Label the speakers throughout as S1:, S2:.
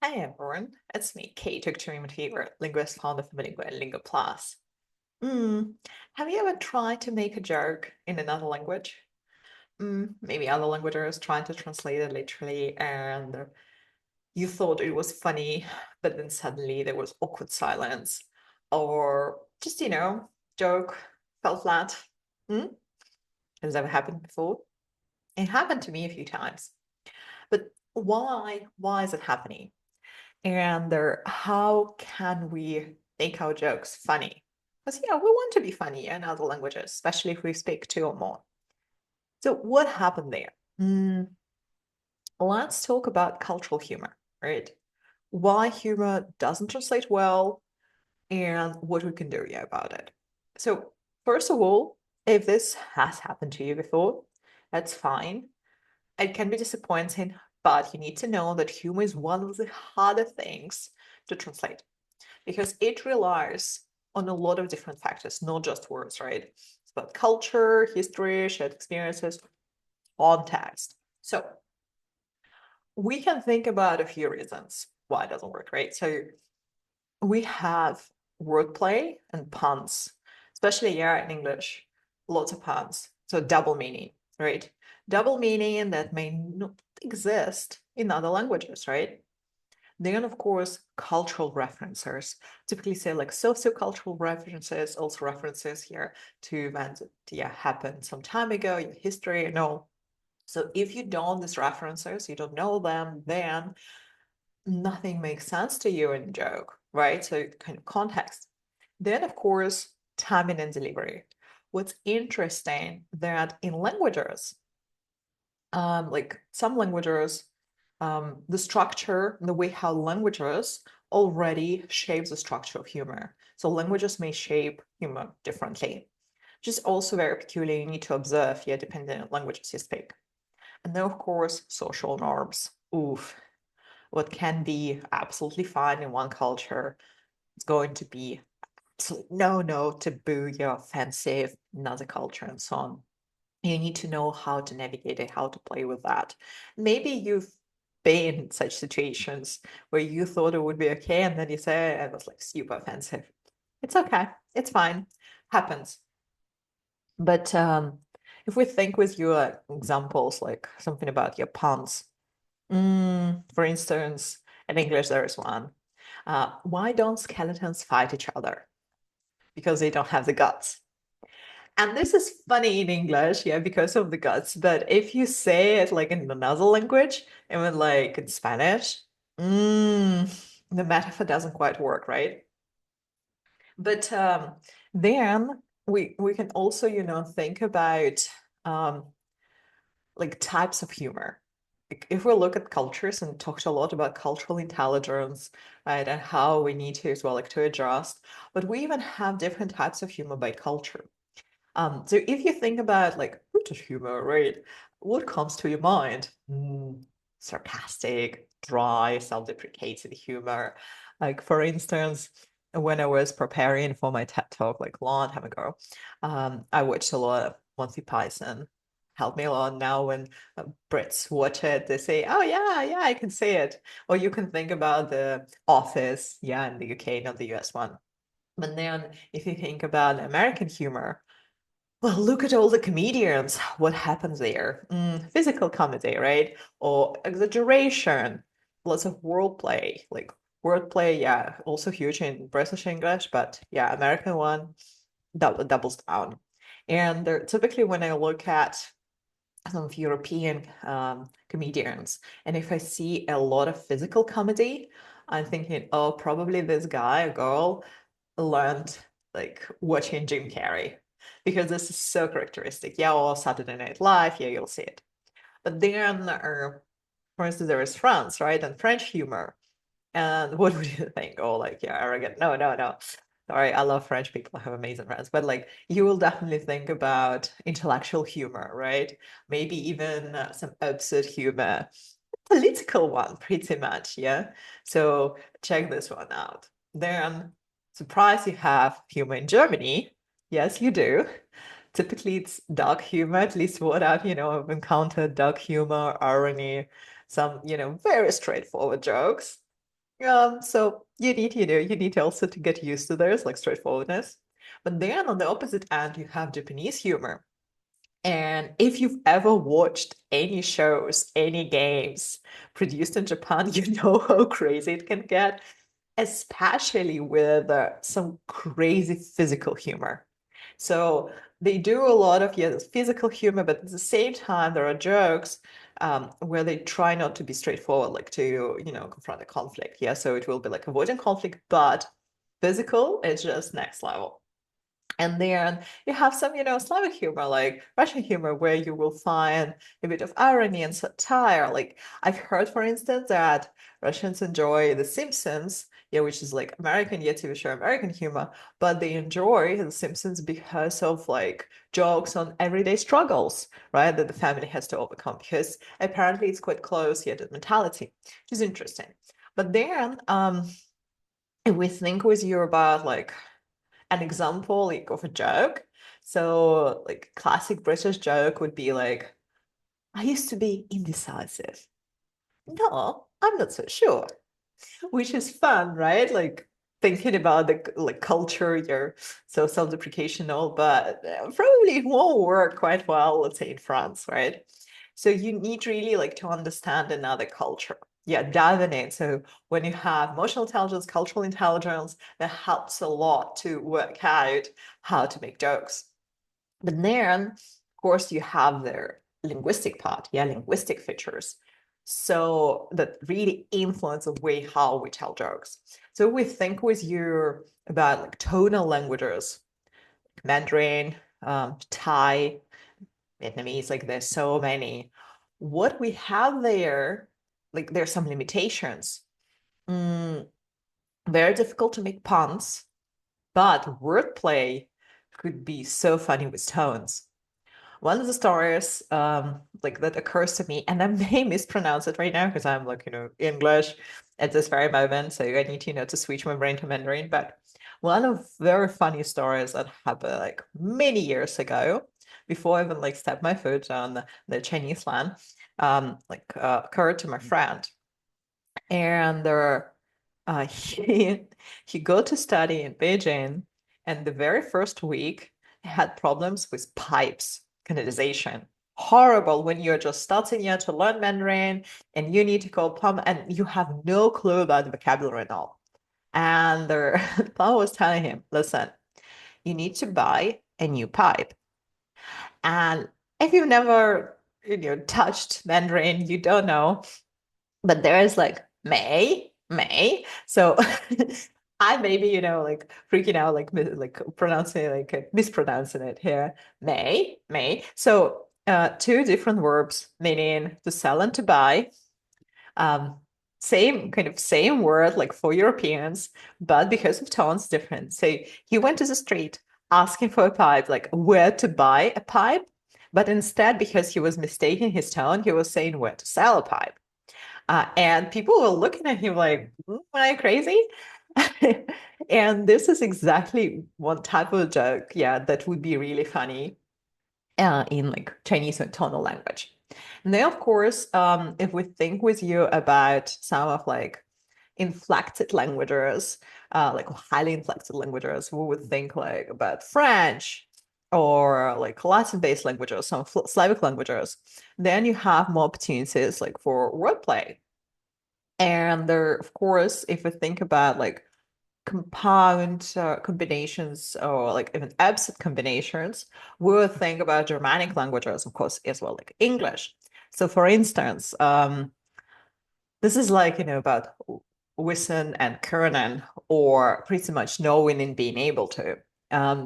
S1: Hi everyone, it's me, Kate, your favorite linguist, founder of Bilingual and Lingua Plus. Have you ever tried to make a joke in another language? Maybe other languages trying to translate it literally, and you thought it was funny, but then suddenly there was awkward silence, or just, joke fell flat. Hmm? Has that ever happened before? It happened to me a few times. But why? Why is it happening? And how can we make our jokes funny? Because, we want to be funny in other languages, especially if we speak two or more. So what happened there? Mm, let's talk about cultural humor, right? Why humor doesn't translate well and what we can do about it. So first of all, if this has happened to you before, that's fine. It can be disappointing, but you need to know that humor is one of the harder things to translate because it relies on a lot of different factors, not just words, right? It's about culture, history, shared experiences, context. So we can think about a few reasons why it doesn't work, right? So we have wordplay and puns, especially here in English, lots of puns. So double meaning, right? Double meaning that may not exist in other languages, right? Then, of course, cultural references, typically say like sociocultural references, also references here to events that happened some time ago, your history and all. So if you don't these references, you don't know them, then nothing makes sense to you in the joke, right? So kind of context. Then, of course, timing and delivery. What's interesting that in languages, like some languages, the structure, the way how languages already shapes the structure of humor. So languages may shape humor differently, which is also very peculiar. You need to observe, depending on languages you speak. And then, of course, social norms. Oof, what can be absolutely fine in one culture is going to be absolutely no, taboo, offensive, in another culture, and so on. You need to know how to navigate it, how to play with that. Maybe you've been in such situations where you thought it would be okay, and then you say it was like super offensive. It's okay. It's fine. Happens. But if we think with your examples, like something about your puns, for instance, in English there is one. Why don't skeletons fight each other? Because they don't have the guts. And this is funny in English, because of the guts. But if you say it like in another language, even like in Spanish, the metaphor doesn't quite work, right? But then we can also, think about um, like types of humor. Like, if we look at cultures and talked a lot about cultural intelligence, right, and how we need to as well like to adjust, but we even have different types of humor by culture. So if you think about like British humor, right, what comes to your mind? Sarcastic, dry, self-deprecating humor. Like for instance, when I was preparing for my TED Talk like long time ago, I watched a lot of Monty Python. Helped me a lot now when Brits watch it, they say, "Oh yeah, I can say it." Or you can think about The Office, in the UK, not the US one. But then if you think about American humor, well, look at all the comedians. What happens there? Physical comedy, right? Or exaggeration. Lots of wordplay. Like wordplay, also huge in British English, but American one doubles down. And typically, when I look at some of European comedians, and if I see a lot of physical comedy, I'm thinking, oh, probably this guy or girl learned like watching Jim Carrey because this is so characteristic. Yeah, or Saturday Night Live, you'll see it. But then, for instance, there is France, right? And French humor. And what would you think? Oh, like, arrogant. No, no, no. Sorry, I love French people. I have amazing friends. But like, you will definitely think about intellectual humor, right? Maybe even some absurd humor, political one, pretty much. Yeah. So check this one out. Then, surprise, you have humor in Germany. Yes, you do. Typically, it's dark humor. At least what I've encountered: dark humor, irony, some very straightforward jokes. So you need also to get used to theirs, like straightforwardness. But then on the opposite end, you have Japanese humor. And if you've ever watched any shows, any games produced in Japan, you know how crazy it can get, especially with some crazy physical humor. So they do a lot of, yeah, physical humor, but at the same time, there are jokes where they try not to be straightforward, like to, confront a conflict. Yeah, so it will be like avoiding conflict, but physical is just next level. And then you have some, Slavic humor, like Russian humor, where you will find a bit of irony and satire. Like I've heard, for instance, that Russians enjoy The Simpsons, yeah, which is like American, yeah, TV show, American humor, but they enjoy The Simpsons because of like jokes on everyday struggles, right, that the family has to overcome, because apparently it's quite close, yeah, to mentality, which is interesting. But then, if we think with you about like an example like of a joke. So like classic British joke would be like, I used to be indecisive. No, I'm not so sure. Which is fun, right? Like thinking about the like culture, your so self-deprecational, but probably won't work quite well, let's say in France, right? So you need really like to understand another culture. Yeah, diving in. So when you have emotional intelligence, cultural intelligence, that helps a lot to work out how to make jokes. But then, of course, you have their linguistic part, yeah, linguistic features. So that really influence the way how we tell jokes. So we think with you about like tonal languages, Mandarin, Thai, Vietnamese, like there's so many. What we have there, like there's some limitations. Mm, very difficult to make puns, but wordplay could be so funny with tones. One of the stories like that occurs to me, and I may mispronounce it right now because I'm like, English at this very moment. So I need to, to switch my brain to Mandarin. But one of very funny stories that happened like many years ago, before I even like stepped my foot on the Chinese land, occurred to my friend. And there he he go to study in Beijing, and the very first week he had problems with pipes, canalization. Horrible when you're just starting out to learn Mandarin and you need to go pump and you have no clue about the vocabulary and all. And the Paul was telling him, listen, you need to buy a new pipe. And if you've never, touched Mandarin, you don't know, but there is like May. So I maybe, like freaking out, like like pronouncing like mispronouncing it here. May. So two different verbs meaning to sell and to buy. Um, same word like for Europeans, but because of tones different. So he went to the street asking for a pipe, like where to buy a pipe, but instead, because he was mistaking his tone, he was saying where to sell a pipe. And people were looking at him like, am I crazy? And this is exactly one type of joke, yeah, that would be really funny in like Chinese and tonal language. And then, of course, if we think with you about some of like inflected languages, like highly inflected languages, we would think like about French or like Latin-based languages, some Slavic languages. Then you have more opportunities like for wordplay. And there, of course, if we think about like compound combinations or like even absent combinations, we'll think about Germanic languages, of course, as well, like English. So, for instance, this is like, about wissen and können, or pretty much knowing and being able to.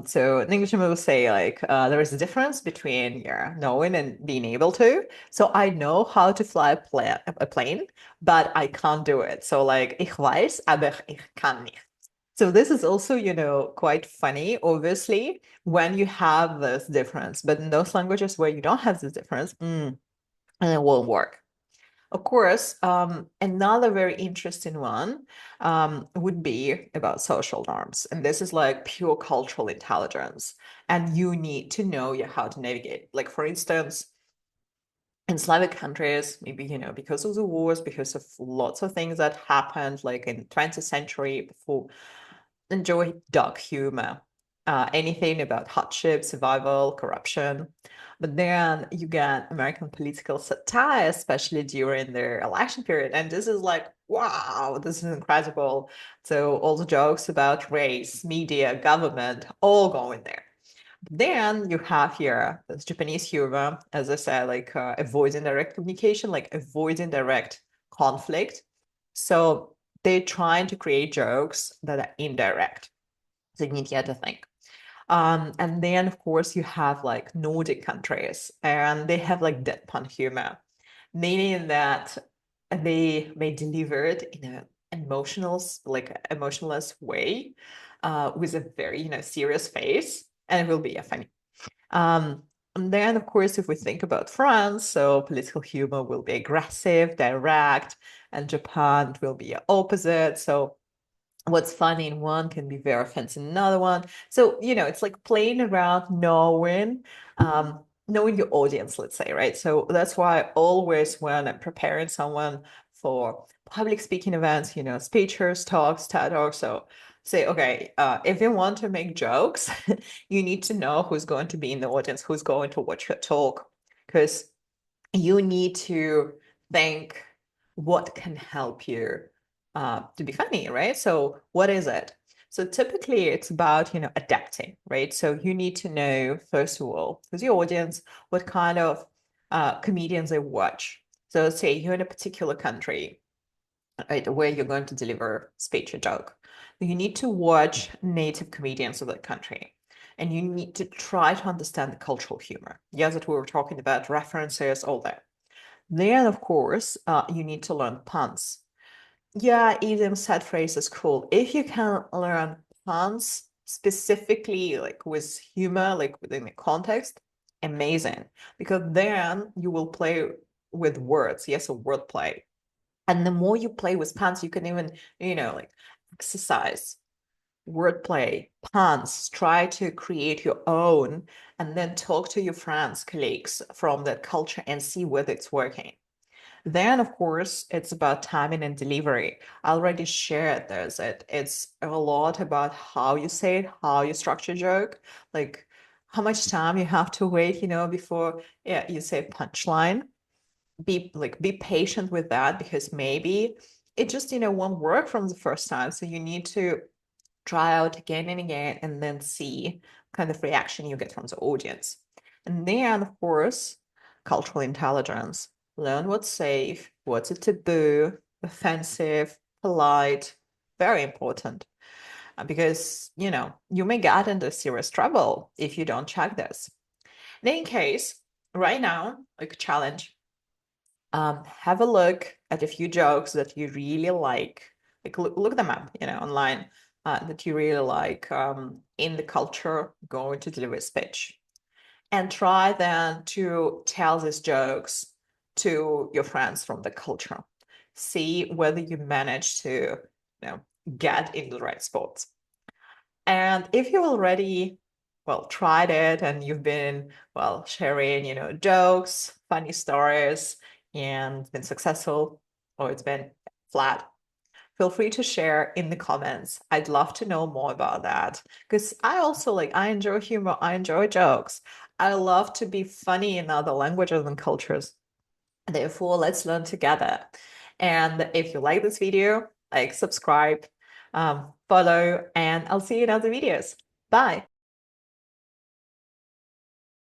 S1: So in English, we will say like there is a difference between yeah, knowing and being able to. So I know how to fly a plane, but I can't do it. So like ich weiß, aber ich kann nicht. So this is also, quite funny, obviously, when you have this difference. But in those languages where you don't have this difference, and it won't work. Of course, another very interesting one would be about social norms. And this is like pure cultural intelligence. And you need to know how to navigate. Like, for instance, in Slavic countries, maybe, because of the wars, because of lots of things that happened, like in 20th century, before, enjoy dark humor, anything about hardship, survival, corruption. But then you get American political satire, especially during their election period. And this is like, wow, this is incredible. So all the jokes about race, media, government, all go in there. Then you have here this Japanese humor, as I said, like avoiding direct communication, like avoiding direct conflict. So they're trying to create jokes that are indirect. So you need to think. And then, of course, you have like Nordic countries, and they have like deadpan humor, meaning that they may deliver it in an emotionless way, with a very, serious face, and it will be funny. And then, of course, if we think about France, so political humor will be aggressive, direct, and Japan will be opposite. So what's funny in one can be very offensive in another one. So, it's like playing around knowing your audience, let's say, right? So that's why always when I'm preparing someone for public speaking events, speeches, talks, TED Talks, so say, okay, if you want to make jokes, you need to know who's going to be in the audience, who's going to watch your talk, because you need to think what can help you to be funny, right? So what is it? So typically it's about, adapting, right? So you need to know, first of all, who's your audience, what kind of comedians they watch. So say you're in a particular country, right, where you're going to deliver speech or joke. You need to watch native comedians of that country. And you need to try to understand the cultural humor. Yes, that we were talking about references, all that. Then, of course, you need to learn puns. Yeah, idiom set phrase is cool. If you can learn puns specifically, like with humor, like within the context, amazing. Because then you will play with words. Yes, a wordplay. And the more you play with puns, you can even, like exercise wordplay, puns, try to create your own, and then talk to your friends, colleagues from that culture and see whether it's working. Then, of course, it's about timing and delivery. I already shared this. It's a lot about how you say it, how you structure a joke, like how much time you have to wait, before you say punchline. Be patient with that because maybe it just, won't work from the first time. So you need to try out again and again, and then see kind of reaction you get from the audience. And then, of course, cultural intelligence. Learn what's safe, what's a taboo, offensive, polite, very important. Because, you may get into serious trouble if you don't check this. In any case, right now, like a challenge, have a look at a few jokes that you really like. Like look them up, online, that you really like in the culture going to deliver a speech. And try then to tell these jokes to your friends from the culture. See whether you manage to, get in the right spots. And if you already, well, tried it and you've been, well, sharing, jokes, funny stories, and been successful, or it's been flat, feel free to share in the comments. I'd love to know more about that because I also I enjoy humor, I enjoy jokes. I love to be funny in other languages and cultures. Therefore, let's learn together. And if you like this video, subscribe, follow, and I'll see you in other videos. Bye.